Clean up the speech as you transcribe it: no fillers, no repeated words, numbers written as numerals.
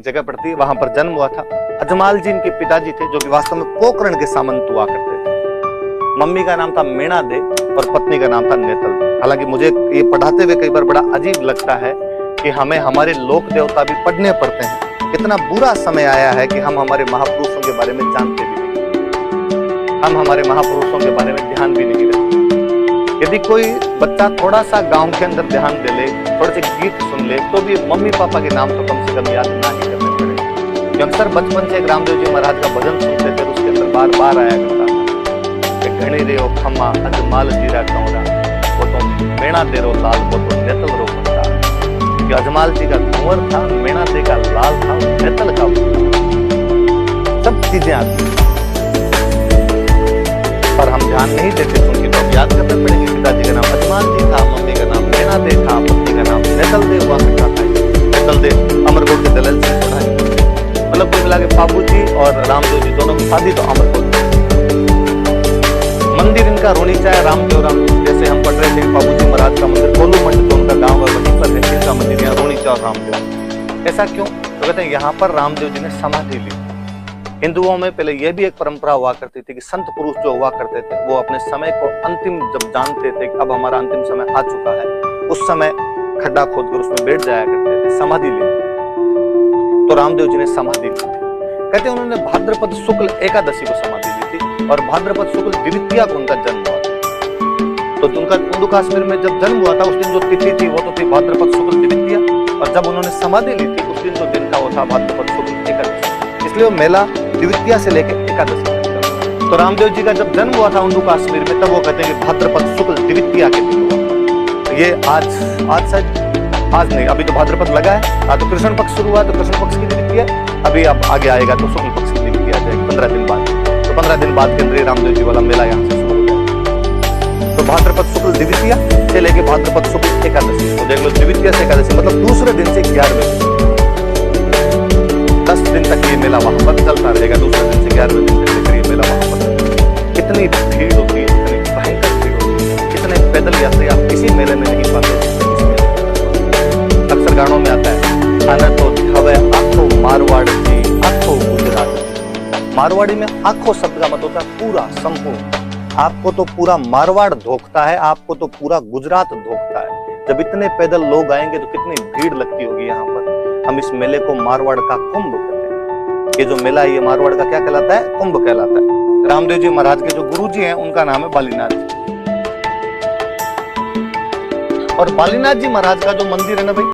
की जगह पड़ती है, वहां पर जन्म हुआ था। अजमाल जी इनके पिताजी थे, जो कि वास्तव में पोकरण के सामंत हुआ करते थे। मम्मी का नाम था मीणा दे और पत्नी का नाम था नेतल दे। हालांकि मुझे ये पढ़ाते हुए कई बार बड़ा अजीब लगता है कि हमें हमारे लोक देवता भी पढ़ने पड़ते हैं। कितना बुरा समय आया है कि हम हमारे महापुरुषों के बारे में जानते भी नहीं, हम हमारे महापुरुषों के बारे में ध्यान भी नहीं रखते। यदि कोई बच्चा थोड़ा सा गांव के अंदर ध्यान दे ले, थोड़े से गीत सुन ले, तो भी मम्मी पापा के नाम तो कम से कम याद ना ही करने पड़े। कि अक्सर बचपन से रामदेव जी महाराज का भजन सुनते थे, उसके अंदर बार बार आया करता था, घणी रे ओ खम्मा अजमाल जीरा कौरा, वो तो मीणा दे रो लाल, वो तो नेतल रो पत्ता। कि अजमाल जी का कुंवर था, मीणा दे का लाल था, नेतल का सब चीजें आती, पर हम ध्यान नहीं देते, क्योंकि तो याद करने पड़ेंगे। पिताजी का नाम अजमाल जी था, मम्मी का नाम मीणा दे था, पत्नी का नाम नेतल दे हुआ करता था। नेतल दे अमरकोट के दलाल से पढ़ा है, मतलब कुल मिला के बाबू जी और रामदेव जी दोनों की शादी तो अमरकोट। मंदिर इनका रोनीचा है, रामदेव राम, जैसे हम पढ़ रहे थे बाबू जी महाराज का मंदिर कोलू मंड, जो उनका गाँव है वहीं पर है, इनका मंदिर यहाँ रोनीचा और रामदेव। ऐसा क्यों? तो कहते हैं यहाँ पर रामदेव जी ने समाधि ली। हिंदुओं में पहले यह भी एक परंपरा हुआ करती थी कि संत पुरुष जो हुआ करते थे, वो अपने समय को अंतिम जब जानते थे कि अब हमारा अंतिम समय आ चुका है, उस समय खड्डा खोदकर उसमें बैठ जाया करते थे, समाधि ली। तो रामदेव जी ने समाधि ली। कहते हैं उन्होंने भाद्रपद शुक्ल एकादशी को समाधि ली थी, और भाद्रपद शुक्ल द्वितीया को उनका जन्म हुआ था। तो उनका उर्दू कश्मीर में जब जन्म हुआ था, उस दिन जो तिथि थी वो तो थी भाद्रपद शुक्ल द्वितीया, और जब उन्होंने समाधि ली थी उस दिन जो दिन था वो था भाद्रपद शुक्ल एकादशी। इसलिए वो मेला द्वितीया से लेकर एकादशी तक। तो रामदेव जी का जब जन्म हुआ था उर्दू कश्मीर में, तब वो कहते हैं कि भाद्रपद शुक्ल द्वितीया के दिन हुआ। तो ये आज आज नहीं, अभी तो भाद्रपद लगा है, आज तो कृष्ण पक्ष शुरू हुआ, तो कृष्ण पक्ष की द्वितीया, अभी अब आगे आएगा तो शुक्ल पक्ष की द्वितीया आ जाएगी 15 दिन बाद। तो 15 दिन बाद के अंदर रामदेव जी वाला मेला यहाँ से शुरू हो जाएगा। तो भाद्रपद शुक्ल द्वितीया से लेके भाद्रपद शुक्ल एकादशी, तो देख लो द्वितीया से एकादशी मतलब दूसरे दिन से 11वें दिन, 10 दिन तक ये मेला वहां पर चलता रहेगा। दूसरे दिन से 11वें दिन तक ये मेला वहां पर। कितनी भीड़ होती है, कितनी भयंकर भीड़ होती है, कितने पैदल यात्री आप किसी मेले में नहीं पाते। अक्सर गानों में आता है, आना तो दिखावे आखो मारवाड़ की आखो गुजरात। मारवाड़ी में आखो शब्द का मतलब होता है पूरा, संपूर्ण। आपको तो पूरा मारवाड़ धोखता है, आपको तो पूरा गुजरात धोखता है। जब इतने पैदल लोग आएंगे तो कितनी भीड़ लगती होगी यहाँ पर। हम इस मेले को मारवाड़ का कुंभ कहते हैं। ये जो मेला है ये मारवाड़ का क्या कहलाता है? कुंभ कहलाता है। रामदेव जी महाराज के जो गुरुजी हैं उनका नाम है बालीनाथ जी, और बालीनाथ जी महाराज का जो मंदिर है ना भाई,